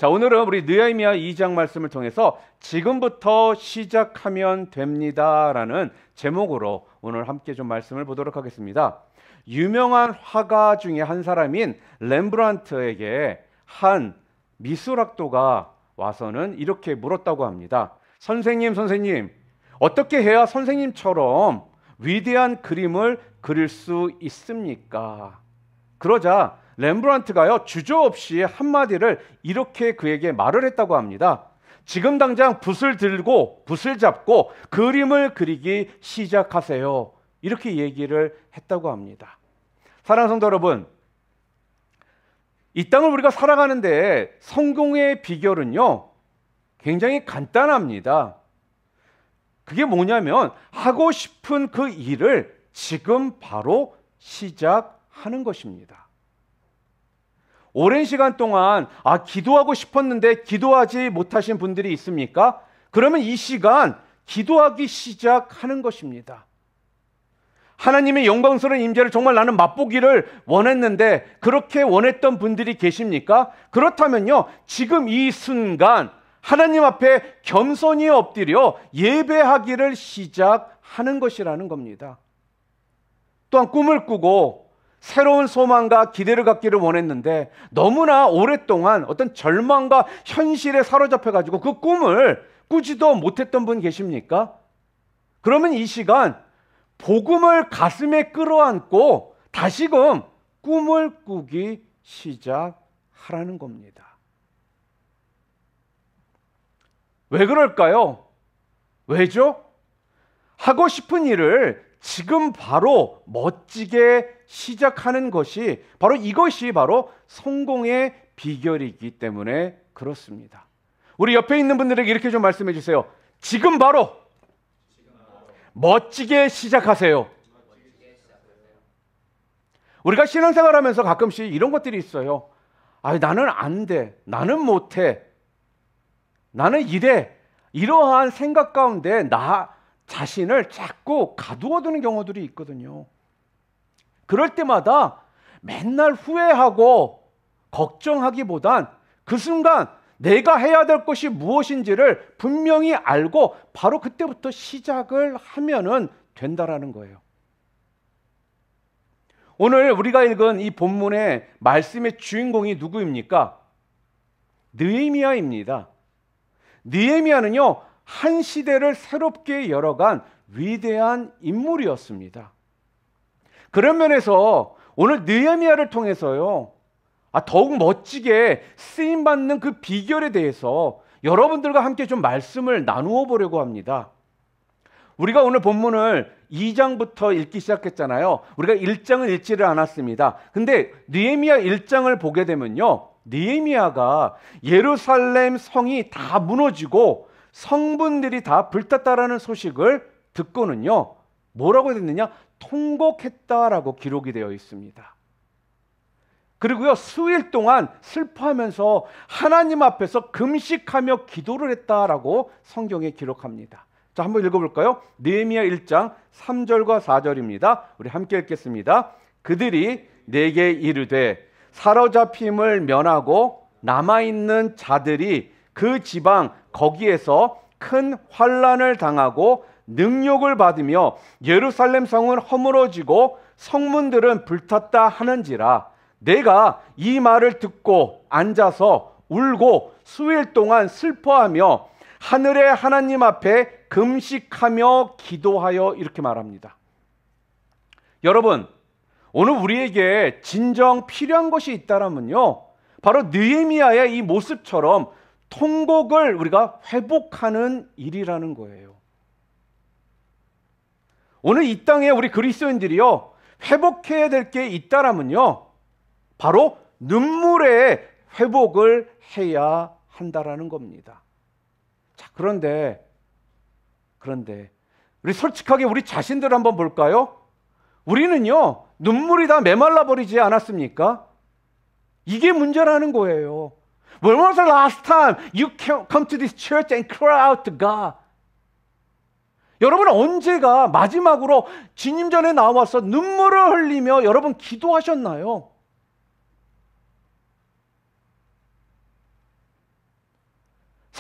자, 오늘은 우리 느헤미야 2장 말씀을 통해서 지금부터 시작하면 됩니다라는 제목으로 오늘 함께 좀 말씀을 보도록 하겠습니다. 유명한 화가 중에 한 사람인 렘브란트에게 한 미술학도가 와서는 이렇게 물었다고 합니다. 선생님, 어떻게 해야 선생님처럼 위대한 그림을 그릴 수 있습니까? 그러자 렘브란트가요, 주저없이 한마디를 이렇게 그에게 말을 했다고 합니다. 지금 당장 붓을 들고 붓을 잡고 그림을 그리기 시작하세요. 이렇게 얘기를 했다고 합니다. 사랑하는 성도 여러분, 이 땅을 우리가 살아가는데 성공의 비결은요, 굉장히 간단합니다. 그게 뭐냐면 하고 싶은 그 일을 지금 바로 시작하는 것입니다. 오랜 시간 동안 기도하고 싶었는데 기도하지 못하신 분들이 있습니까? 그러면 이 시간 기도하기 시작하는 것입니다. 하나님의 영광스러운 임재를 정말 나는 맛보기를 원했는데 그렇게 원했던 분들이 계십니까? 그렇다면요, 지금 이 순간 하나님 앞에 겸손히 엎드려 예배하기를 시작하는 것이라는 겁니다. 또한 꿈을 꾸고 새로운 소망과 기대를 갖기를 원했는데 너무나 오랫동안 어떤 절망과 현실에 사로잡혀가지고 그 꿈을 꾸지도 못했던 분 계십니까? 그러면 이 시간 복음을 가슴에 끌어안고 다시금 꿈을 꾸기 시작하라는 겁니다. 왜 그럴까요? 왜죠? 하고 싶은 일을 지금 바로 멋지게 시작하는 것이 바로 이것이 바로 성공의 비결이기 때문에 그렇습니다. 우리 옆에 있는 분들에게 이렇게 좀 말씀해 주세요. 지금 바로 멋지게 시작하세요. 우리가 신앙생활 하면서 가끔씩 이런 것들이 있어요. 나는 안 돼. 나는 못해. 나는 이래. 이러한 생각 가운데 나 자신을 자꾸 가두어두는 경우들이 있거든요. 그럴 때마다 맨날 후회하고 걱정하기보단 그 순간 내가 해야 될 것이 무엇인지를 분명히 알고 바로 그때부터 시작을 하면은 된다라는 거예요. 오늘 우리가 읽은 이 본문의 말씀의 주인공이 누구입니까? 느헤미야입니다. 느헤미야는요, 한 시대를 새롭게 열어간 위대한 인물이었습니다. 그런 면에서 오늘 느헤미야를 통해서요, 더욱 멋지게 쓰임받는 그 비결에 대해서 여러분들과 함께 좀 말씀을 나누어 보려고 합니다. 우리가 오늘 본문을 2장부터 읽기 시작했잖아요. 우리가 1장은 읽지를 않았습니다. 근데 느헤미야 1장을 보게 되면요, 느헤미야가 예루살렘 성이 다 무너지고 성문들이 다 불탔다라는 소식을 듣고는요, 뭐라고 됐느냐? 통곡했다라고 기록이 되어 있습니다. 그리고요, 수일 동안 슬퍼하면서 하나님 앞에서 금식하며 기도를 했다라고 성경에 기록합니다. 자, 한번 읽어볼까요? 느헤미야 1장 3절과 4절입니다. 우리 함께 읽겠습니다. 그들이 내게 이르되 사로잡힘을 면하고 남아있는 자들이 그 지방 거기에서 큰 환난을 당하고 능욕을 받으며 예루살렘 성은 허물어지고 성문들은 불탔다 하는지라 내가 이 말을 듣고 앉아서 울고 수일 동안 슬퍼하며 하늘의 하나님 앞에 금식하며 기도하여 이렇게 말합니다. 여러분, 오늘 우리에게 진정 필요한 것이 있다면요, 바로 느헤미야의 이 모습처럼 통곡을 우리가 회복하는 일이라는 거예요. 오늘 이 땅에 우리 그리스도인들이요, 회복해야 될 게 있다면요, 바로 눈물의 회복을 해야 한다라는 겁니다. 자, 그런데 우리 솔직하게 우리 자신들 한번 볼까요? 우리는요, 눈물이 다 메말라 버리지 않았습니까? 이게 문제라는 거예요. When was the last time you come to this church and cry out to God? 여러분, 언제가 마지막으로 주님 전에 나와서 눈물을 흘리며 여러분 기도하셨나요?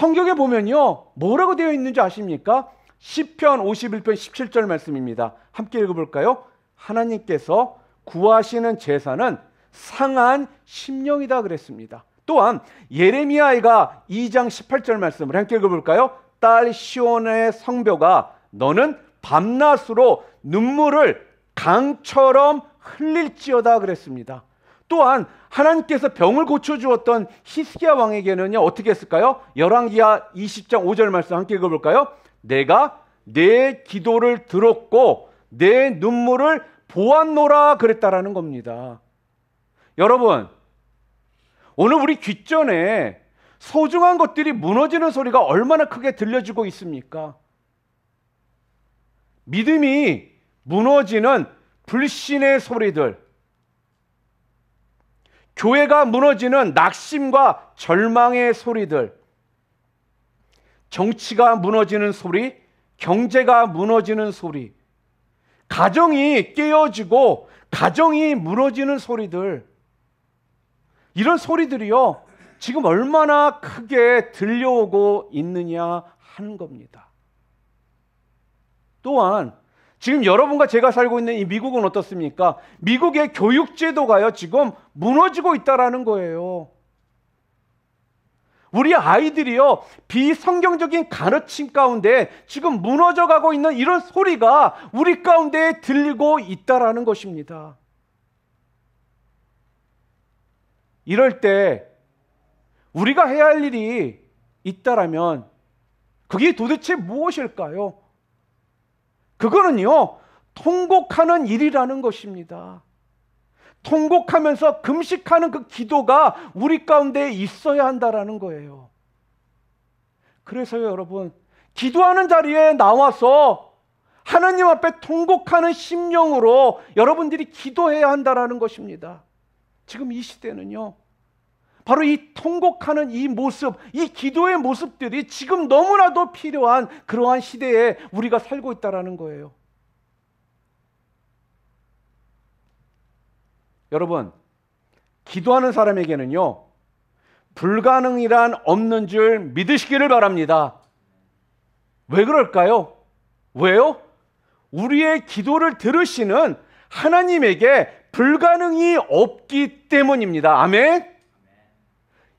성경에 보면요, 뭐라고 되어 있는지 아십니까? 시편 51편 17절 말씀입니다. 함께 읽어볼까요? 하나님께서 구하시는 제사는 상한 심령이다 그랬습니다. 또한 예레미야가 2장 18절 말씀을 함께 읽어볼까요? 딸 시온의 성벽아, 너는 밤낮으로 눈물을 강처럼 흘릴지어다 그랬습니다. 또한 하나님께서 병을 고쳐주었던 히스기야 왕에게는요, 어떻게 했을까요? 열왕기하 20장 5절 말씀 함께 읽어볼까요? 내가 내 기도를 들었고 내 눈물을 보았노라 그랬다라는 겁니다. 여러분, 오늘 우리 귓전에 소중한 것들이 무너지는 소리가 얼마나 크게 들려지고 있습니까? 믿음이 무너지는 불신의 소리들, 교회가 무너지는 낙심과 절망의 소리들, 정치가 무너지는 소리, 경제가 무너지는 소리, 가정이 깨어지고 가정이 무너지는 소리들, 이런 소리들이요, 지금 얼마나 크게 들려오고 있느냐 하는 겁니다. 또한 지금 여러분과 제가 살고 있는 이 미국은 어떻습니까? 미국의 교육제도가요, 지금 무너지고 있다라는 거예요. 우리 아이들이요, 비성경적인 가르침 가운데 지금 무너져가고 있는 이런 소리가 우리 가운데 들리고 있다라는 것입니다. 이럴 때 우리가 해야 할 일이 있다라면 그게 도대체 무엇일까요? 그거는요, 통곡하는 일이라는 것입니다. 통곡하면서 금식하는 그 기도가 우리 가운데 있어야 한다라는 거예요. 그래서요, 여러분, 기도하는 자리에 나와서 하나님 앞에 통곡하는 심령으로 여러분들이 기도해야 한다라는 것입니다. 지금 이 시대는요, 바로 이 통곡하는 이 모습, 이 기도의 모습들이 지금 너무나도 필요한 그러한 시대에 우리가 살고 있다는 거예요. 여러분, 기도하는 사람에게는요, 불가능이란 없는 줄 믿으시기를 바랍니다. 왜 그럴까요? 왜요? 우리의 기도를 들으시는 하나님에게 불가능이 없기 때문입니다. 아멘?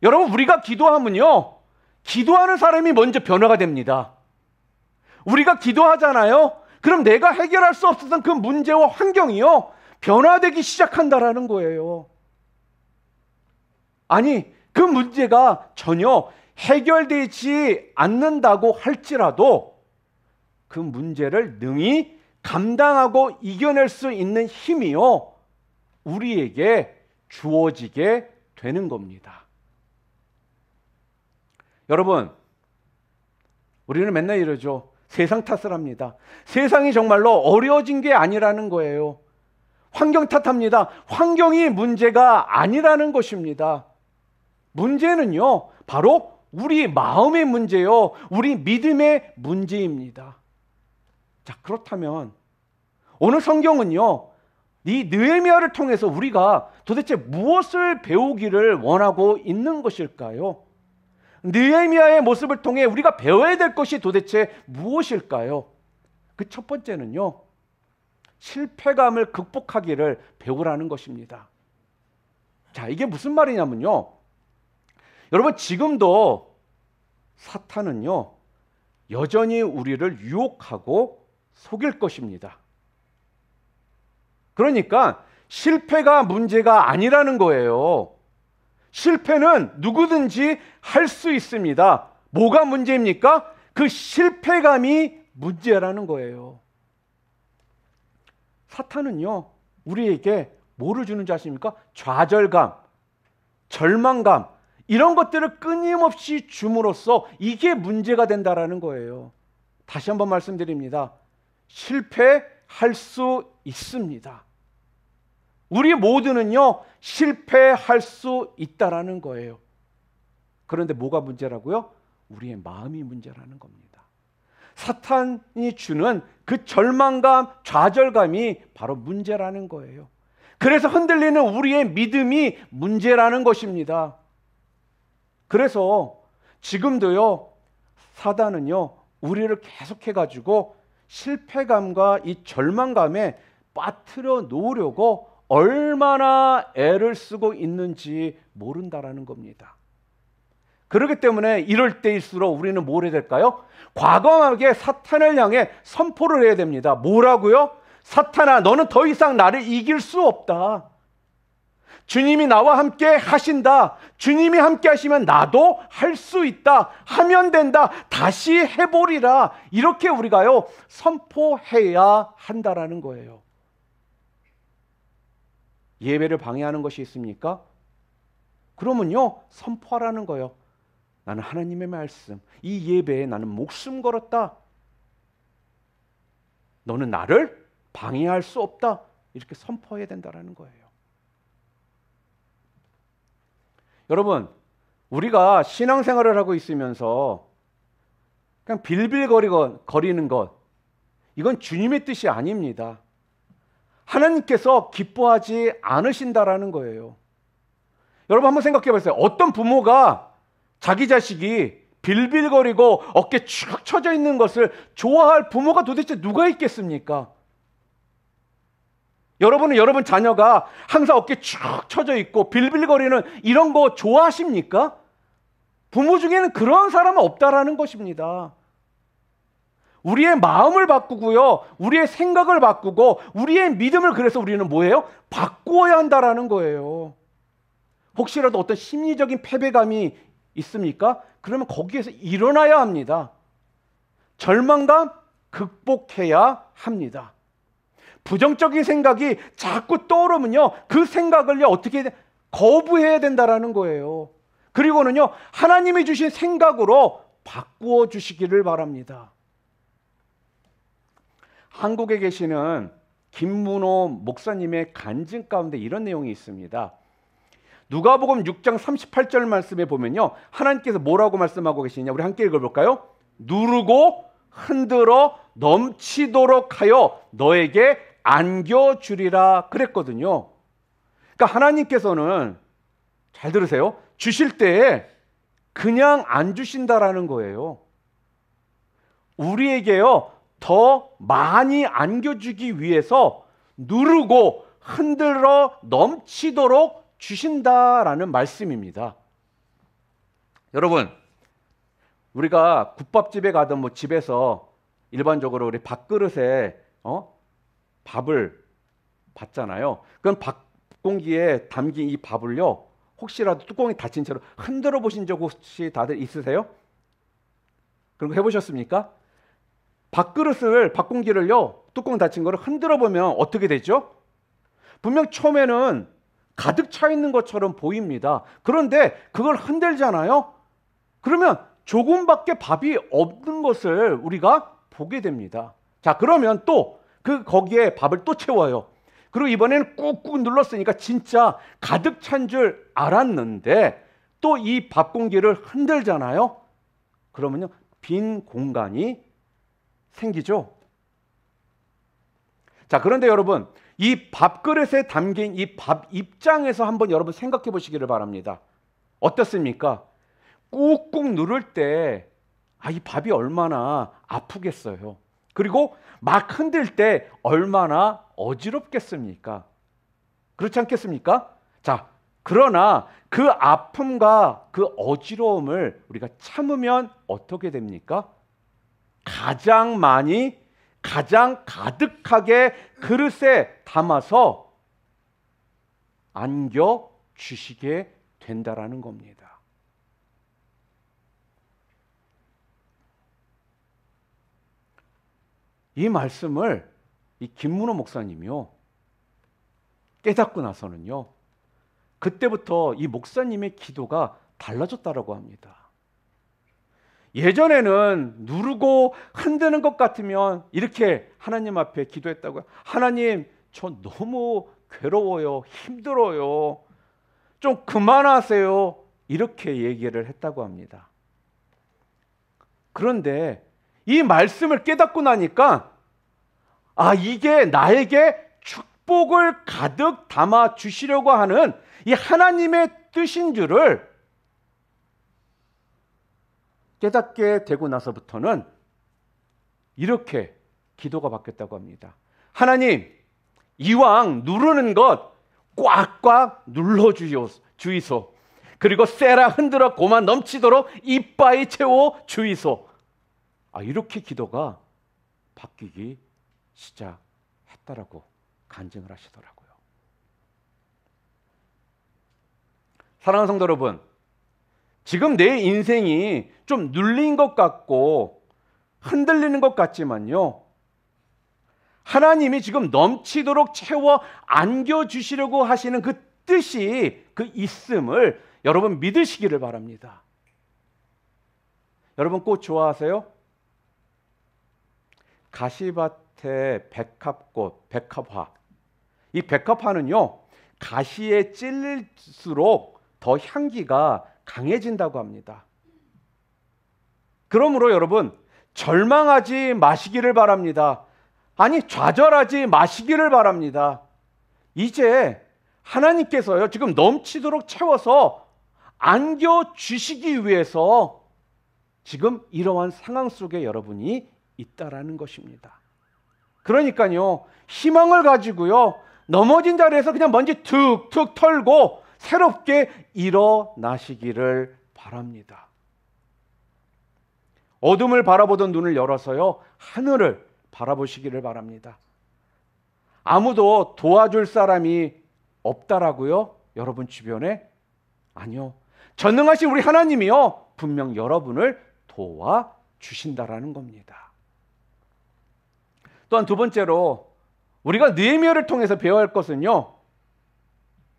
여러분, 우리가 기도하면요, 기도하는 사람이 먼저 변화가 됩니다. 우리가 기도하잖아요. 그럼 내가 해결할 수 없었던 그 문제와 환경이요, 변화되기 시작한다라는 거예요. 아니, 그 문제가 전혀 해결되지 않는다고 할지라도 그 문제를 능히 감당하고 이겨낼 수 있는 힘이요, 우리에게 주어지게 되는 겁니다. 여러분, 우리는 맨날 이러죠. 세상 탓을 합니다. 세상이 정말로 어려워진 게 아니라는 거예요. 환경 탓합니다. 환경이 문제가 아니라는 것입니다. 문제는요, 바로 우리 마음의 문제요, 우리 믿음의 문제입니다. 자, 그렇다면 오늘 성경은요, 이 느헤미야를 통해서 우리가 도대체 무엇을 배우기를 원하고 있는 것일까요? 느헤미야의 모습을 통해 우리가 배워야 될 것이 도대체 무엇일까요? 그 첫 번째는요, 실패감을 극복하기를 배우라는 것입니다. 자, 이게 무슨 말이냐면요, 여러분, 지금도 사탄은요, 여전히 우리를 유혹하고 속일 것입니다. 그러니까 실패가 문제가 아니라는 거예요. 실패는 누구든지 할 수 있습니다. 뭐가 문제입니까? 그 실패감이 문제라는 거예요. 사탄은요, 우리에게 뭐를 주는지 아십니까? 좌절감, 절망감, 이런 것들을 끊임없이 줌으로써 이게 문제가 된다라는 거예요. 다시 한번 말씀드립니다. 실패할 수 있습니다. 우리 모두는요, 실패할 수 있다라는 거예요. 그런데 뭐가 문제라고요? 우리의 마음이 문제라는 겁니다. 사탄이 주는 그 절망감, 좌절감이 바로 문제라는 거예요. 그래서 흔들리는 우리의 믿음이 문제라는 것입니다. 그래서 지금도요, 사단은요, 우리를 계속해가지고 실패감과 이 절망감에 빠뜨려 놓으려고 얼마나 애를 쓰고 있는지 모른다라는 겁니다. 그렇기 때문에 이럴 때일수록 우리는 뭘 해야 될까요? 과감하게 사탄을 향해 선포를 해야 됩니다. 뭐라고요? 사탄아, 너는 더 이상 나를 이길 수 없다. 주님이 나와 함께 하신다. 주님이 함께 하시면 나도 할 수 있다. 하면 된다. 다시 해보리라. 이렇게 우리가요, 선포해야 한다라는 거예요. 예배를 방해하는 것이 있습니까? 그러면요, 선포하라는 거예요. 나는 하나님의 말씀, 이 예배에 나는 목숨 걸었다. 너는 나를 방해할 수 없다. 이렇게 선포해야 된다라는 거예요. 여러분, 우리가 신앙생활을 하고 있으면서 그냥 빌빌거리는 것, 이건 주님의 뜻이 아닙니다. 하나님께서 기뻐하지 않으신다라는 거예요. 여러분 한번 생각해 보세요. 어떤 부모가 자기 자식이 빌빌거리고 어깨 축 처져 있는 것을 좋아할 부모가 도대체 누가 있겠습니까? 여러분은 여러분 자녀가 항상 어깨 축 처져 있고 빌빌거리는 이런 거 좋아하십니까? 부모 중에는 그런 사람은 없다라는 것입니다. 우리의 마음을 바꾸고요, 우리의 생각을 바꾸고 우리의 믿음을 그래서 우리는 뭐예요? 바꾸어야 한다라는 거예요. 혹시라도 어떤 심리적인 패배감이 있습니까? 그러면 거기에서 일어나야 합니다. 절망감 극복해야 합니다. 부정적인 생각이 자꾸 떠오르면요, 그 생각을요 어떻게 거부해야 된다라는 거예요. 그리고는요, 하나님이 주신 생각으로 바꾸어 주시기를 바랍니다. 한국에 계시는 김문호 목사님의 간증 가운데 이런 내용이 있습니다. 누가복음 6장 38절 말씀에 보면요, 하나님께서 뭐라고 말씀하고 계시냐, 우리 함께 읽어볼까요? 누르고 흔들어 넘치도록 하여 너에게 안겨주리라 그랬거든요. 그러니까 하나님께서는, 잘 들으세요, 주실 때에 그냥 안 주신다라는 거예요. 우리에게요 더 많이 안겨주기 위해서 누르고 흔들어 넘치도록 주신다라는 말씀입니다. 여러분, 우리가 국밥집에 가든 뭐 집에서 일반적으로 우리 밥그릇에 밥을 받잖아요. 그럼 밥공기에 담긴 이 밥을요, 혹시라도 뚜껑이 닫힌 채로 흔들어 보신 적 혹시 다들 있으세요? 그런 거 해보셨습니까? 밥그릇을, 밥공기를요, 뚜껑 닫힌 거를 흔들어 보면 어떻게 되죠? 분명 처음에는 가득 차 있는 것처럼 보입니다. 그런데 그걸 흔들잖아요. 그러면 조금밖에 밥이 없는 것을 우리가 보게 됩니다. 자, 그러면 또 거기에 밥을 또 채워요. 그리고 이번에는 꾹꾹 눌렀으니까 진짜 가득 찬 줄 알았는데 또 이 밥공기를 흔들잖아요. 그러면요, 빈 공간이 생기죠. 자, 그런데 여러분, 이 밥그릇에 담긴 이 밥 입장에서 한번 여러분 생각해 보시기를 바랍니다. 어떻습니까? 꾹꾹 누를 때 이 밥이 얼마나 아프겠어요. 그리고 막 흔들 때 얼마나 어지럽겠습니까? 그렇지 않겠습니까? 자, 그러나 그 아픔과 그 어지러움을 우리가 참으면 어떻게 됩니까? 가장 많이, 가장 가득하게 그릇에 담아서 안겨 주시게 된다라는 겁니다. 이 말씀을 이 김문호 목사님이요 깨닫고 나서는요, 그때부터 이 목사님의 기도가 달라졌다라고 합니다. 예전에는 누르고 흔드는 것 같으면 이렇게 하나님 앞에 기도했다고요. 하나님, 저 너무 괴로워요. 힘들어요. 좀 그만하세요. 이렇게 얘기를 했다고 합니다. 그런데 이 말씀을 깨닫고 나니까 이게 나에게 축복을 가득 담아 주시려고 하는 이 하나님의 뜻인 줄을 깨닫게 되고 나서부터는 이렇게 기도가 바뀌었다고 합니다. 하나님, 이왕 누르는 것 꽉꽉 눌러 주이소. 그리고 쎄라 흔들어 고만 넘치도록 이빠이 채워 주이소. 이렇게 기도가 바뀌기 시작했다라고 간증을 하시더라고요. 사랑하는 성도 여러분, 지금 내 인생이 좀 눌린 것 같고 흔들리는 것 같지만요, 하나님이 지금 넘치도록 채워 안겨주시려고 하시는 그 뜻이, 그 있음을 여러분 믿으시기를 바랍니다. 여러분 꽃 좋아하세요? 가시밭의 백합꽃, 백합화. 이 백합화는요, 가시에 찔릴수록 더 향기가 강해진다고 합니다. 그러므로 여러분, 절망하지 마시기를 바랍니다. 아니, 좌절하지 마시기를 바랍니다. 이제 하나님께서요, 지금 넘치도록 채워서 안겨주시기 위해서 지금 이러한 상황 속에 여러분이 있다라는 것입니다. 그러니까요, 희망을 가지고요, 넘어진 자리에서 그냥 먼지 툭툭 털고 새롭게 일어나시기를 바랍니다. 어둠을 바라보던 눈을 열어서요, 하늘을 바라보시기를 바랍니다. 아무도 도와줄 사람이 없다라고요? 여러분 주변에? 아니요. 전능하신 우리 하나님이요, 분명 여러분을 도와주신다라는 겁니다. 또한 두 번째로 우리가 느헤미야를 통해서 배워야 할 것은요,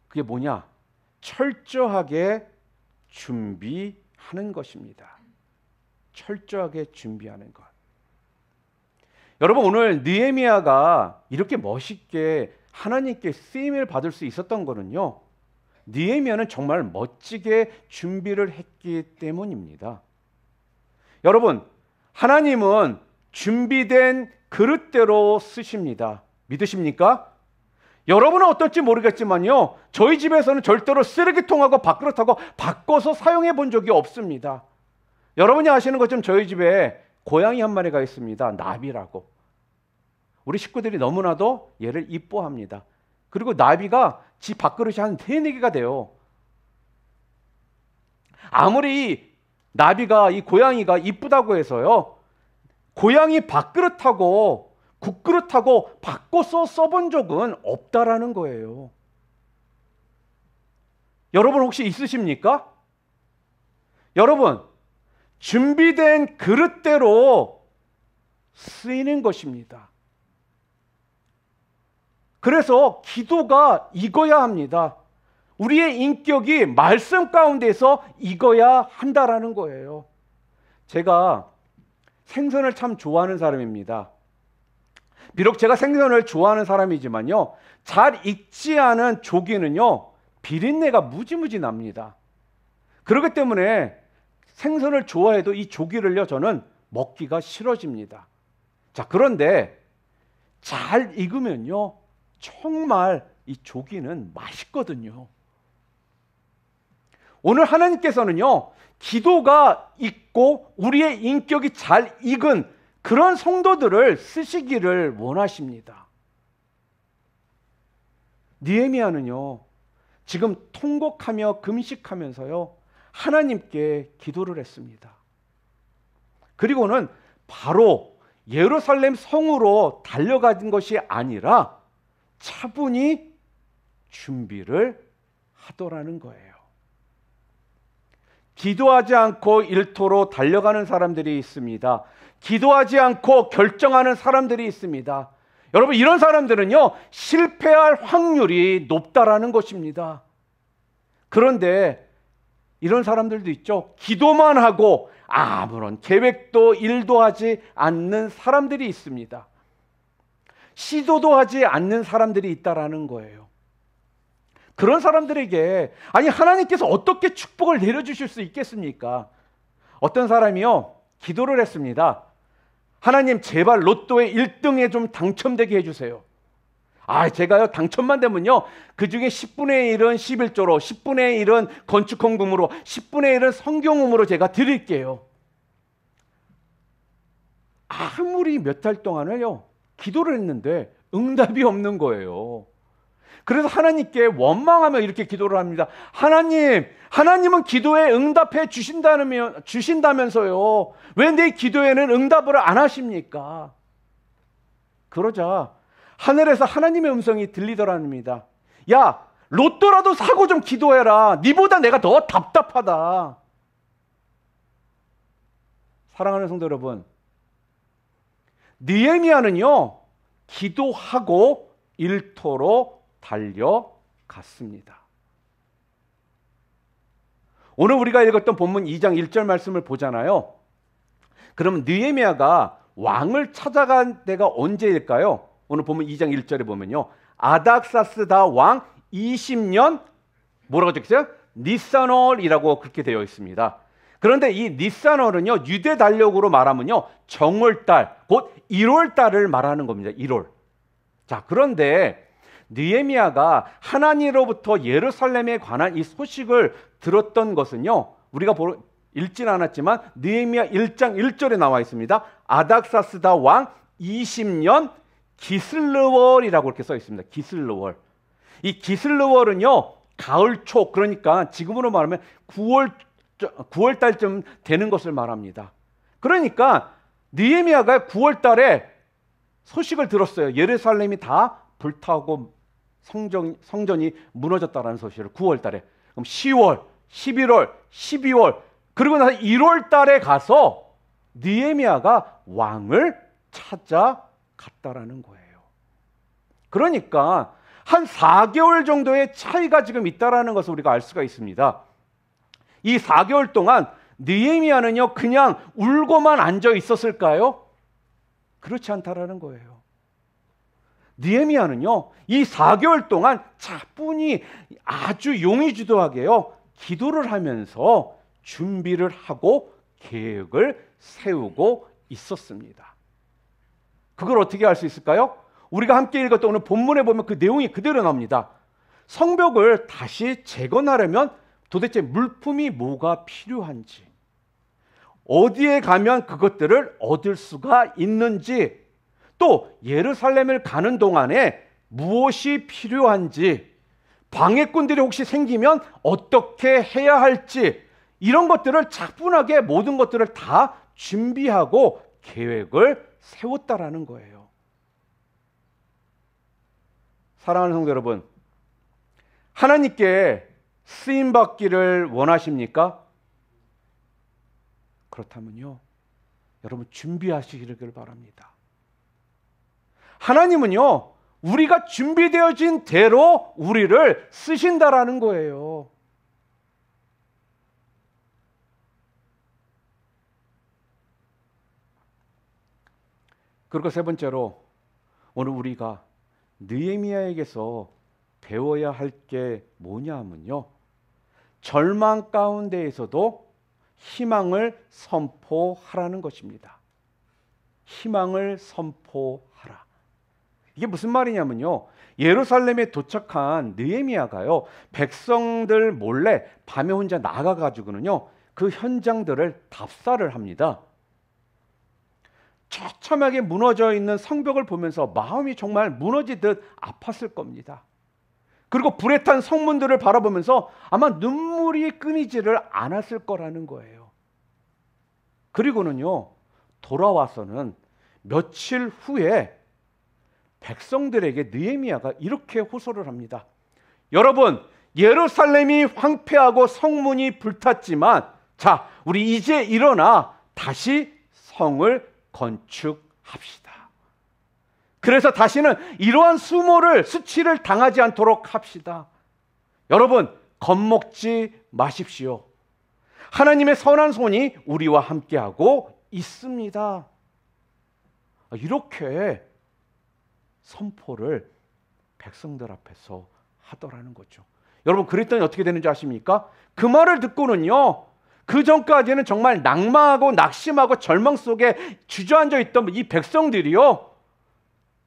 그게 뭐냐? 철저하게 준비하는 것입니다. 철저하게 준비하는 것. 여러분, 오늘 느헤미야가 이렇게 멋있게 하나님께 쓰임을 받을 수 있었던 거는요, 느헤미야는 정말 멋지게 준비를 했기 때문입니다. 여러분, 하나님은 준비된 그릇대로 쓰십니다. 믿으십니까? 여러분은 어떨지 모르겠지만요, 저희 집에서는 절대로 쓰레기통하고 밥그릇하고 바꿔서 사용해 본 적이 없습니다. 여러분이 아시는 것처럼 저희 집에 고양이 한 마리가 있습니다. 나비라고. 우리 식구들이 너무나도 얘를 이뻐합니다. 그리고 나비가 집 밥그릇이 한 3-4개가 돼요. 아무리 나비가, 이 고양이가 이쁘다고 해서요, 고양이 밥그릇하고 국그릇하고 바꿔서 써본 적은 없다라는 거예요. 여러분 혹시 있으십니까? 여러분, 준비된 그릇대로 쓰이는 것입니다. 그래서 기도가 익어야 합니다. 우리의 인격이 말씀 가운데서 익어야 한다라는 거예요. 제가 생선을 참 좋아하는 사람입니다. 비록 제가 생선을 좋아하는 사람이지만요, 잘 익지 않은 조기는요, 비린내가 무지무지 납니다. 그렇기 때문에 생선을 좋아해도 이 조기를요, 저는 먹기가 싫어집니다. 자, 그런데 잘 익으면요, 정말 이 조기는 맛있거든요. 오늘 하나님께서는요, 기도가 있고 우리의 인격이 잘 익은 그런 성도들을 쓰시기를 원하십니다. 느헤미야는요, 지금 통곡하며 금식하면서요, 하나님께 기도를 했습니다. 그리고는 바로 예루살렘 성으로 달려간 것이 아니라 차분히 준비를 하더라는 거예요. 기도하지 않고 일터로 달려가는 사람들이 있습니다. 기도하지 않고 결정하는 사람들이 있습니다. 여러분, 이런 사람들은요, 실패할 확률이 높다라는 것입니다. 그런데 이런 사람들도 있죠. 기도만 하고 아무런 계획도 일도 하지 않는 사람들이 있습니다. 시도도 하지 않는 사람들이 있다라는 거예요. 그런 사람들에게 아니 하나님께서 어떻게 축복을 내려주실 수 있겠습니까? 어떤 사람이요, 기도를 했습니다. 하나님, 제발 로또의 1등에 좀 당첨되게 해주세요. 제가요, 당첨만 되면요, 그 중에 10분의 1은 11조로, 10분의 1은 건축헌금으로, 10분의 1은 성경음으로 제가 드릴게요. 아무리 몇 달 동안을요 기도를 했는데 응답이 없는 거예요. 그래서 하나님께 원망하며 이렇게 기도를 합니다. 하나님은 기도에 응답해 주신다면서요. 왜 내 기도에는 응답을 안 하십니까? 그러자 하늘에서 하나님의 음성이 들리더랍니다. 야, 로또라도 사고 좀 기도해라. 니보다 내가 더 답답하다. 사랑하는 성도 여러분, 느헤미야는요 기도하고 일터로 달려갔습니다. 오늘 우리가 읽었던 본문 2장 1절 말씀을 보잖아요. 그럼 느헤미야가 왕을 찾아간 때가 언제일까요? 오늘 본문 2장 1절에 보면요, 아닥사스다 왕 20년 뭐라고 적혀있어요? 니산월이라고 그렇게 되어 있습니다. 그런데 이 니산월은요 유대 달력으로 말하면요 정월달, 곧 1월달을 말하는 겁니다. 1월. 자, 그런데 느헤미야가 하나님으로부터 예루살렘에 관한 이 소식을 들었던 것은요, 우리가 읽진 않았지만 느헤미야 1장 1절에 나와 있습니다. 아닥사스다 왕 20년 기슬르월이라고 이렇게 써 있습니다. 기슬르월. 이 기슬르월은요 가을 초, 그러니까 지금으로 말하면 9월 달쯤 되는 것을 말합니다. 그러니까 느헤미야가 9월 달에 소식을 들었어요. 예루살렘이 다 불타고 성전이 무너졌다는 소식을 9월 달에. 그럼 10월, 11월, 12월, 그리고 나서 1월 달에 가서 느헤미야가 왕을 찾아갔다라는 거예요. 그러니까 한 4개월 정도의 차이가 지금 있다라는 것을 우리가 알 수가 있습니다. 이 4개월 동안 느헤미야는요 그냥 울고만 앉아 있었을까요? 그렇지 않다라는 거예요. 느헤미야는요 이 4개월 동안 차분히 아주 용의주도하게요 기도를 하면서 준비를 하고 계획을 세우고 있었습니다. 그걸 어떻게 알 수 있을까요? 우리가 함께 읽었던 오늘 본문에 보면 그 내용이 그대로 나옵니다. 성벽을 다시 재건하려면 도대체 물품이 뭐가 필요한지, 어디에 가면 그것들을 얻을 수가 있는지, 또 예루살렘을 가는 동안에 무엇이 필요한지, 방해꾼들이 혹시 생기면 어떻게 해야 할지, 이런 것들을 차분하게 모든 것들을 다 준비하고 계획을 세웠다라는 거예요. 사랑하는 성도 여러분, 하나님께 쓰임받기를 원하십니까? 그렇다면요, 여러분 준비하시기를 바랍니다. 하나님은요, 우리가 준비되어진 대로 우리를 쓰신다라는 거예요. 그리고 세 번째로 오늘 우리가 느헤미야에게서 배워야 할 게 뭐냐 하면요, 절망 가운데에서도 희망을 선포하라는 것입니다. 희망을 선포하라. 이게 무슨 말이냐면요, 예루살렘에 도착한 느헤미야가요 백성들 몰래 밤에 혼자 나가가지고는요 그 현장들을 답사를 합니다. 처참하게 무너져 있는 성벽을 보면서 마음이 정말 무너지듯 아팠을 겁니다. 그리고 불에 탄 성문들을 바라보면서 아마 눈물이 끊이지를 않았을 거라는 거예요. 그리고는요, 돌아와서는 며칠 후에 백성들에게 느헤미야가 이렇게 호소를 합니다. 여러분, 예루살렘이 황폐하고 성문이 불탔지만, 자, 우리 이제 일어나 다시 성을 건축합시다. 그래서 다시는 이러한 수치를 당하지 않도록 합시다. 여러분, 겁먹지 마십시오. 하나님의 선한 손이 우리와 함께하고 있습니다. 이렇게 선포를 백성들 앞에서 하더라는 거죠. 여러분, 그랬더니 어떻게 되는지 아십니까? 그 말을 듣고는요, 그 전까지는 정말 낙망하고 낙심하고 절망 속에 주저앉아 있던 이 백성들이요,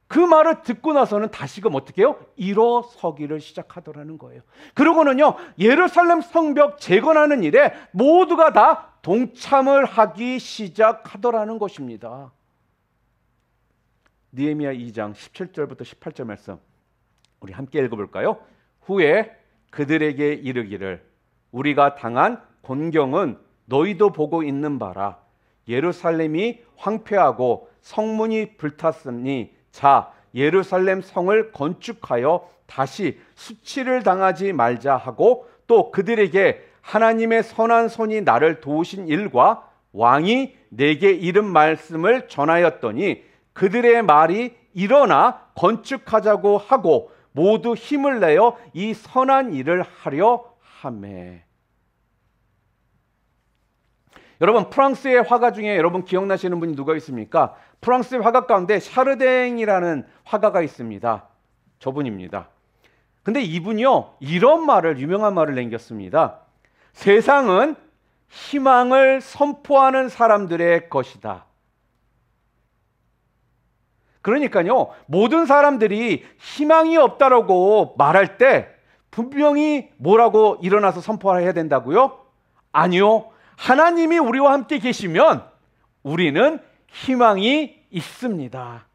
그 말을 듣고 나서는 다시금 어떻게 해요? 일어서기를 시작하더라는 거예요. 그러고는요, 예루살렘 성벽 재건하는 일에 모두가 다 동참을 하기 시작하더라는 것입니다. 느헤미야 2장 17절부터 18절 말씀 우리 함께 읽어볼까요? 후에 그들에게 이르기를 우리가 당한 곤경은 너희도 보고 있는 바라. 예루살렘이 황폐하고 성문이 불탔으니 자 예루살렘 성을 건축하여 다시 수치를 당하지 말자 하고 또 그들에게 하나님의 선한 손이 나를 도우신 일과 왕이 내게 이른 말씀을 전하였더니 그들의 말이 일어나 건축하자고 하고 모두 힘을 내어 이 선한 일을 하려 하매. 여러분 프랑스의 화가 중에 여러분 기억나시는 분이 누가 있습니까? 프랑스의 화가 가운데 샤르댕이라는 화가가 있습니다. 저분입니다. 근데 이분이요 이런 말을 유명한 말을 남겼습니다. 세상은 희망을 선포하는 사람들의 것이다. 그러니까요 모든 사람들이 희망이 없다라고 말할 때 분명히 뭐라고 일어나서 선포해야 된다고요? 아니요. 하나님이 우리와 함께 계시면 우리는 희망이 있습니다.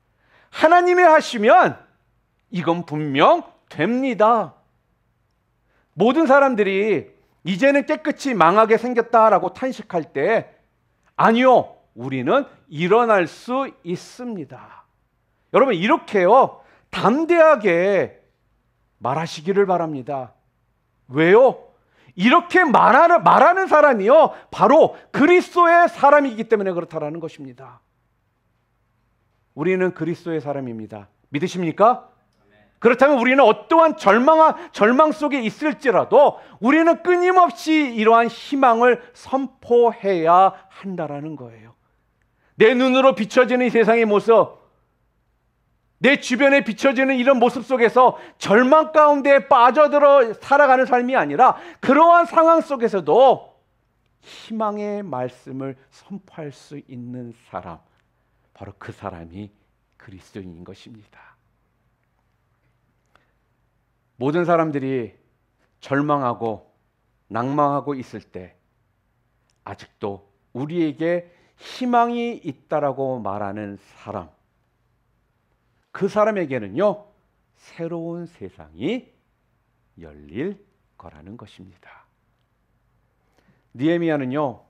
하나님이 하시면 이건 분명 됩니다. 모든 사람들이 이제는 깨끗이 망하게 생겼다라고 탄식할 때 아니요. 우리는 일어날 수 있습니다. 여러분 이렇게요 담대하게 말하시기를 바랍니다. 왜요? 이렇게 말하는 사람이요 바로 그리스도의 사람이기 때문에 그렇다라는 것입니다. 우리는 그리스도의 사람입니다. 믿으십니까? 그렇다면 우리는 어떠한 절망 속에 있을지라도 우리는 끊임없이 이러한 희망을 선포해야 한다라는 거예요. 내 눈으로 비춰지는 이 세상의 모습, 내 주변에 비춰지는 이런 모습 속에서 절망 가운데 빠져들어 살아가는 삶이 아니라 그러한 상황 속에서도 희망의 말씀을 선포할 수 있는 사람, 바로 그 사람이 그리스도인인 것입니다. 모든 사람들이 절망하고 낭망하고 있을 때 아직도 우리에게 희망이 있다라고 말하는 사람, 그 사람에게는요 새로운 세상이 열릴 거라는 것입니다. 느헤미야는요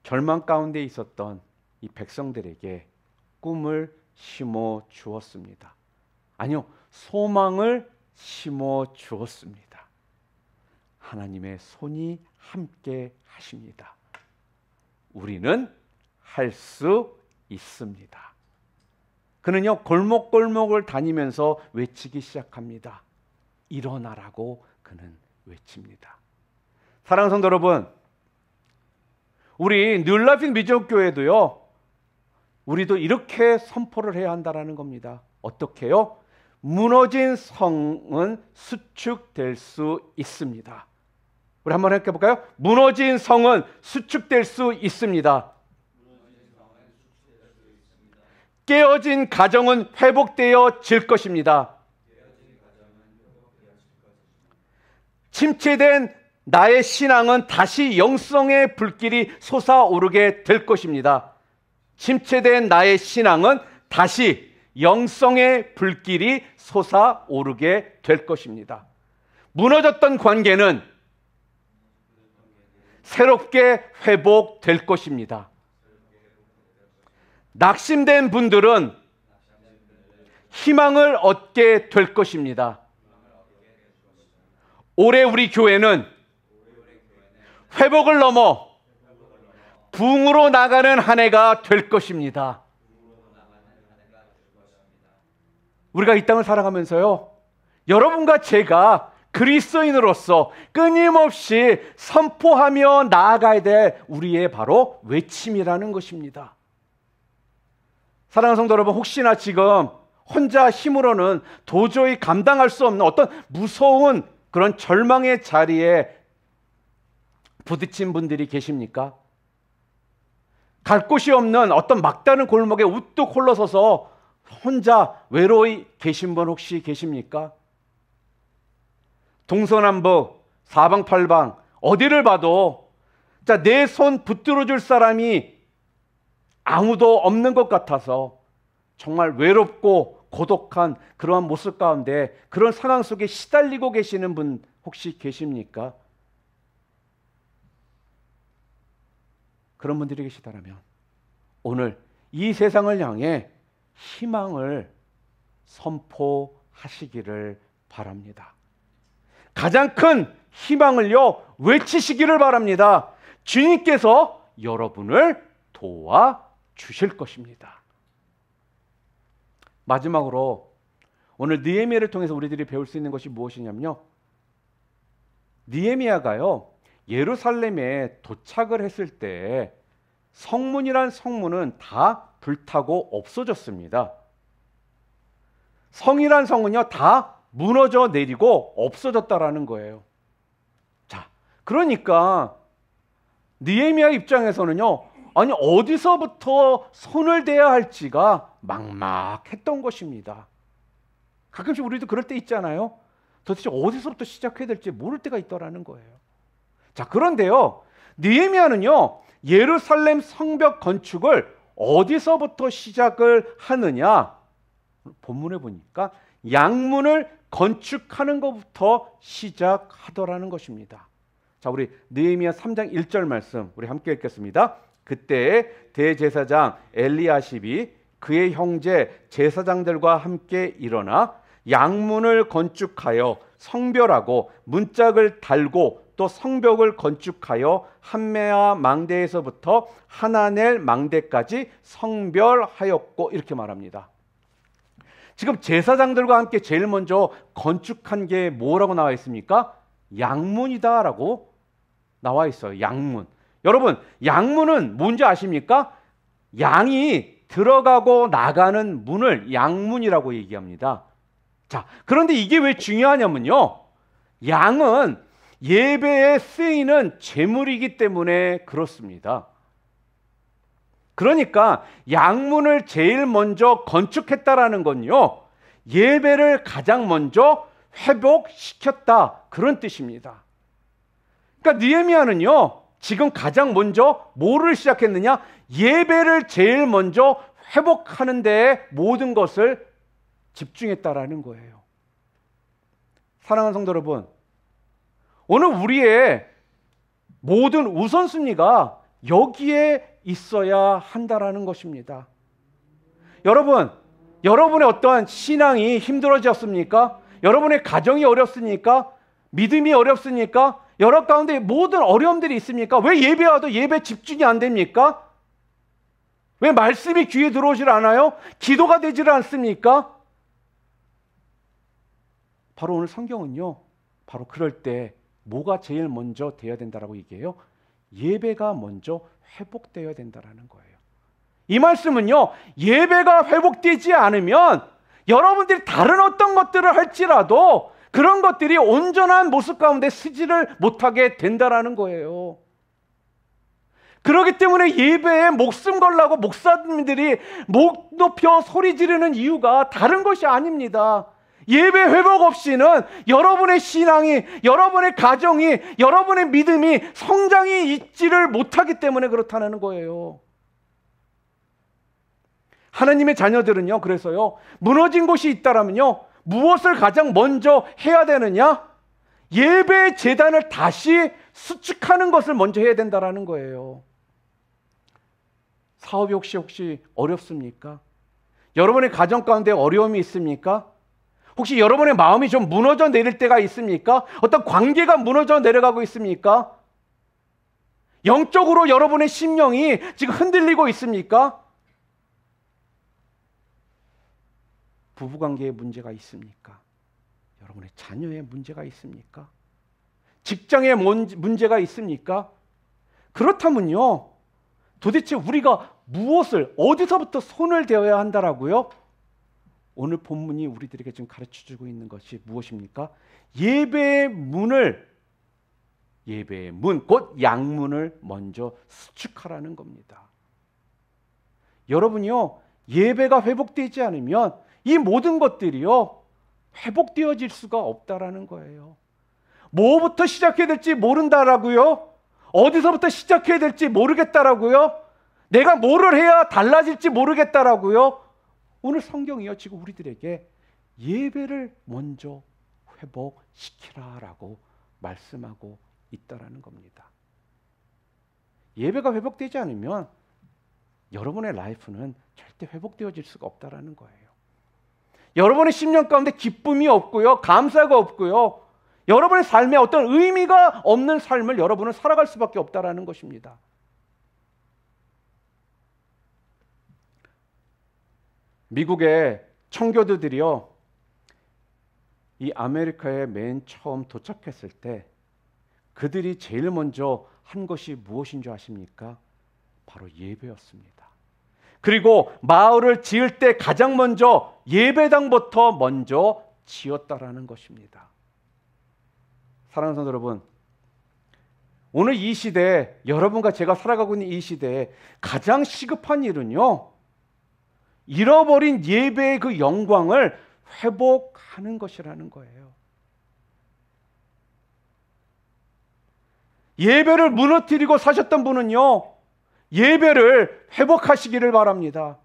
절망 가운데 있었던 이 백성들에게 꿈을 심어 주었습니다. 아니요, 소망을 심어 주었습니다. 하나님의 손이 함께 하십니다. 우리는 할 수 있습니다. 그는요 골목골목을 다니면서 외치기 시작합니다. 일어나라고 그는 외칩니다. 사랑하는 성도 여러분, 우리 뉴라이프 미전교회도요 우리도 이렇게 선포를 해야 한다는 겁니다. 어떻게요? 무너진 성은 수축될 수 있습니다. 우리 한번 해볼까요? 무너진 성은 수축될 수 있습니다. 깨어진 가정은 회복되어질 것입니다. 침체된 나의 신앙은 다시 영성의 불길이 솟아오르게 될 것입니다. 침체된 나의 신앙은 다시 영성의 불길이 솟아오르게 될 것입니다. 무너졌던 관계는 새롭게 회복될 것입니다. 낙심된 분들은 희망을 얻게 될 것입니다. 올해 우리 교회는 회복을 넘어 부흥으로 나가는 한 해가 될 것입니다. 우리가 이 땅을 살아가면서요 여러분과 제가 그리스도인으로서 끊임없이 선포하며 나아가야 될 우리의 바로 외침이라는 것입니다. 사랑하는 성도 여러분, 혹시나 지금 혼자 힘으로는 도저히 감당할 수 없는 어떤 무서운 그런 절망의 자리에 부딪힌 분들이 계십니까? 갈 곳이 없는 어떤 막다른 골목에 우뚝 홀러서서 혼자 외로이 계신 분 혹시 계십니까? 동서남북 사방팔방 어디를 봐도 내 손 붙들어 줄 사람이 아무도 없는 것 같아서 정말 외롭고 고독한 그러한 모습 가운데 그런 상황 속에 시달리고 계시는 분 혹시 계십니까? 그런 분들이 계시다면 오늘 이 세상을 향해 희망을 선포하시기를 바랍니다. 가장 큰 희망을요, 외치시기를 바랍니다. 주님께서 여러분을 도와주실 것입니다. 마지막으로 오늘 느헤미야를 통해서 우리들이 배울 수 있는 것이 무엇이냐면요, 느헤미야가요 예루살렘에 도착을 했을 때 성문이란 성문은 다 불타고 없어졌습니다. 성이란 성은요 다 무너져 내리고 없어졌다라는 거예요. 자, 그러니까 느헤미야 입장에서는요, 아니 어디서부터 손을 대야 할지가 막막했던 것입니다. 가끔씩 우리도 그럴 때 있잖아요. 도대체 어디서부터 시작해야 될지 모를 때가 있더라는 거예요. 자, 그런데요, 느헤미야는요 예루살렘 성벽 건축을 어디서부터 시작을 하느냐? 본문에 보니까 양문을 건축하는 것부터 시작하더라는 것입니다. 자, 우리 느헤미야 3장 1절 말씀 우리 함께 읽겠습니다. 그때 대제사장 엘리야십이 그의 형제 제사장들과 함께 일어나 양문을 건축하여 성별하고 문짝을 달고 또 성벽을 건축하여 한메아 망대에서부터 하나넬 망대까지 성별하였고, 이렇게 말합니다. 지금 제사장들과 함께 제일 먼저 건축한 게 뭐라고 나와 있습니까? 양문이다라고 나와 있어요. 양문. 여러분, 양문은 뭔지 아십니까? 양이 들어가고 나가는 문을 양문이라고 얘기합니다. 자, 그런데 이게 왜 중요하냐면요, 양은 예배에 쓰이는 제물이기 때문에 그렇습니다. 그러니까 양문을 제일 먼저 건축했다라는 건요, 예배를 가장 먼저 회복시켰다, 그런 뜻입니다. 그러니까 느헤미야는요 지금 가장 먼저 뭐를 시작했느냐? 예배를 제일 먼저 회복하는 데에 모든 것을 집중했다라는 거예요. 사랑하는 성도 여러분, 오늘 우리의 모든 우선순위가 여기에 있어야 한다라는 것입니다. 여러분, 여러분의 어떠한 신앙이 힘들어졌습니까? 여러분의 가정이 어렵습니까? 믿음이 어렵습니까? 여러 가운데 모든 어려움들이 있습니까? 왜 예배 와도 예배 집중이 안 됩니까? 왜 말씀이 귀에 들어오질 않아요? 기도가 되질 않습니까? 바로 오늘 성경은요, 바로 그럴 때 뭐가 제일 먼저 되어야 된다라고 얘기해요? 예배가 먼저 회복되어야 된다라는 거예요. 이 말씀은요, 예배가 회복되지 않으면 여러분들이 다른 어떤 것들을 할지라도 그런 것들이 온전한 모습 가운데 쓰지를 못하게 된다라는 거예요. 그렇기 때문에 예배에 목숨 걸라고 목사님들이 목 높여 소리 지르는 이유가 다른 것이 아닙니다. 예배 회복 없이는 여러분의 신앙이, 여러분의 가정이, 여러분의 믿음이 성장이 있지를 못하기 때문에 그렇다는 거예요. 하나님의 자녀들은요, 그래서요, 무너진 곳이 있다라면요, 무엇을 가장 먼저 해야 되느냐? 예배 제단을 다시 수축하는 것을 먼저 해야 된다라는 거예요. 사업이 혹시 어렵습니까? 여러분의 가정 가운데 어려움이 있습니까? 혹시 여러분의 마음이 좀 무너져 내릴 때가 있습니까? 어떤 관계가 무너져 내려가고 있습니까? 영적으로 여러분의 심령이 지금 흔들리고 있습니까? 부부관계에 문제가 있습니까? 여러분의 자녀에 문제가 있습니까? 직장에 문제가 있습니까? 그렇다면요, 도대체 우리가 무엇을, 어디서부터 손을 대어야 한다라고요? 오늘 본문이 우리들에게 지금 가르쳐주고 있는 것이 무엇입니까? 예배의 문을, 예배의 문, 곧 양문을 먼저 수축하라는 겁니다. 여러분이요, 예배가 회복되지 않으면 이 모든 것들이요, 회복되어질 수가 없다라는 거예요. 뭐부터 시작해야 될지 모른다라고요? 어디서부터 시작해야 될지 모르겠다라고요? 내가 뭐를 해야 달라질지 모르겠다라고요? 오늘 성경이요 지금 우리들에게 예배를 먼저 회복시키라라고 말씀하고 있다라는 겁니다. 예배가 회복되지 않으면 여러분의 라이프는 절대 회복되어질 수가 없다라는 거예요. 여러분의 10년 가운데 기쁨이 없고요, 감사가 없고요, 여러분의 삶에 어떤 의미가 없는 삶을 여러분은 살아갈 수밖에 없다라는 것입니다. 미국의 청교도들이요, 이 아메리카에 맨 처음 도착했을 때 그들이 제일 먼저 한 것이 무엇인 줄 아십니까? 바로 예배였습니다. 그리고 마을을 지을 때 가장 먼저 예배당부터 먼저 지었다라는 것입니다. 사랑하는 성도 여러분, 오늘 이 시대에, 여러분과 제가 살아가고 있는 이 시대에 가장 시급한 일은요, 잃어버린 예배의 그 영광을 회복하는 것이라는 거예요. 예배를 무너뜨리고 사셨던 분은요, 예배를 회복하시기를 바랍니다.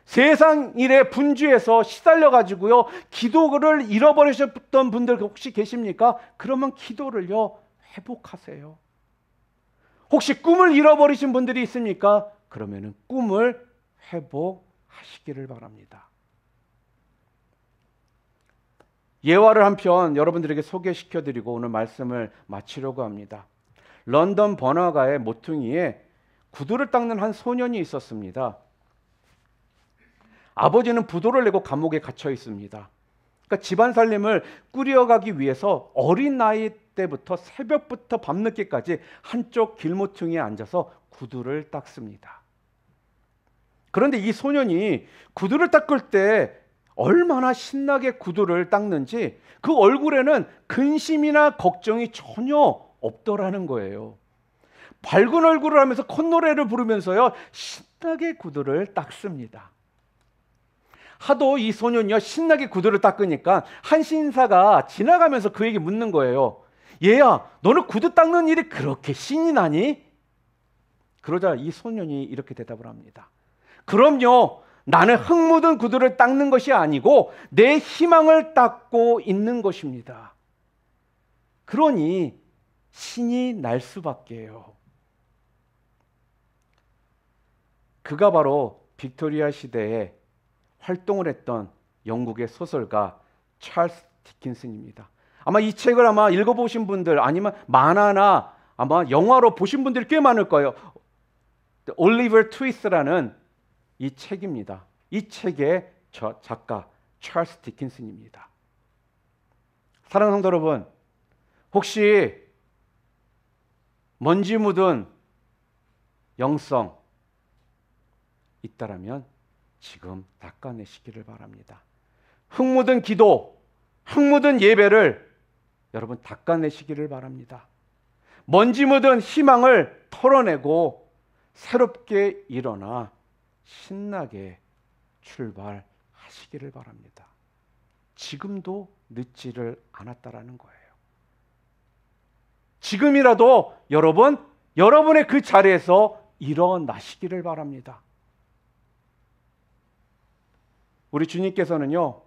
세상 일에 분주해서 시달려 가지고요, 기도를 잃어버리셨던 분들 혹시 계십니까? 그러면 기도를요 회복하세요. 혹시 꿈을 잃어버리신 분들이 있습니까? 그러면은 꿈을 회복하시기를 바랍니다. 예화를 한 편 여러분들에게 소개시켜드리고 오늘 말씀을 마치려고 합니다. 런던 번화가의 모퉁이에 구두를 닦는 한 소년이 있었습니다. 아버지는 부도를 내고 감옥에 갇혀 있습니다. 그러니까 집안 살림을 꾸려가기 위해서 어린 나이 때부터 새벽부터 밤늦게까지 한쪽 길모퉁이에 앉아서 구두를 닦습니다. 그런데 이 소년이 구두를 닦을 때 얼마나 신나게 구두를 닦는지 그 얼굴에는 근심이나 걱정이 전혀 없더라는 거예요. 밝은 얼굴을 하면서 콧노래를 부르면서요 신나게 구두를 닦습니다. 하도 이 소년이요 신나게 구두를 닦으니까 한 신사가 지나가면서 그에게 묻는 거예요. 얘야, 너는 구두 닦는 일이 그렇게 신이 나니? 그러자 이 소년이 이렇게 대답을 합니다. 그럼요, 나는 흙 묻은 구두를 닦는 것이 아니고 내 희망을 닦고 있는 것입니다. 그러니 신이 날 수밖에요. 그가 바로 빅토리아 시대에 활동을 했던 영국의 소설가 찰스 디킨슨입니다. 아마 이 책을 아마 읽어보신 분들 아니면 만화나 아마 영화로 보신 분들이 꽤 많을 거예요. 올리버 트위스라는 이 책입니다. 이 책의 작가 찰스 디킨슨입니다. 사랑하는 성도 여러분, 혹시 먼지 묻은 영성 있다라면 지금 닦아내시기를 바랍니다. 흙 묻은 기도, 흙 묻은 예배를 여러분 닦아내시기를 바랍니다. 먼지 묻은 희망을 털어내고 새롭게 일어나 신나게 출발하시기를 바랍니다. 지금도 늦지를 않았다라는 거예요. 지금이라도 여러분의 그 자리에서 일어나시기를 바랍니다. 우리 주님께서는요,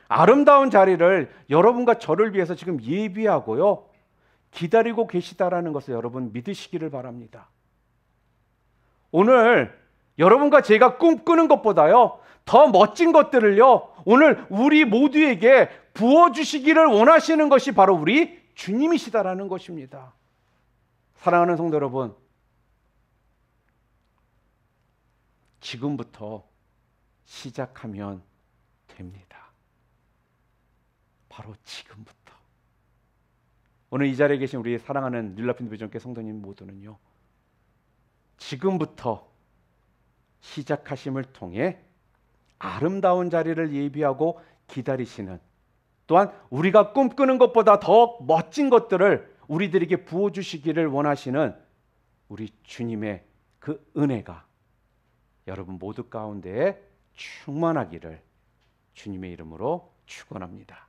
아름다운 자리를 여러분과 저를 위해서 지금 예비하고요, 기다리고 계시다라는 것을 여러분 믿으시기를 바랍니다. 오늘 여러분과 제가 꿈꾸는 것보다요, 더 멋진 것들을요, 오늘 우리 모두에게 부어주시기를 원하시는 것이 바로 우리 주님이시다라는 것입니다. 사랑하는 성도 여러분, 지금부터 시작하면 됩니다. 바로 지금부터. 오늘 이 자리에 계신 우리 사랑하는 뉴라핀 비전교회 성도님 모두는요, 지금부터 시작하심을 통해 아름다운 자리를 예비하고 기다리시는, 또한 우리가 꿈꾸는 것보다 더 멋진 것들을 우리들에게 부어주시기를 원하시는 우리 주님의 그 은혜가 여러분 모두 가운데에 충만하기를 주님의 이름으로 축원합니다.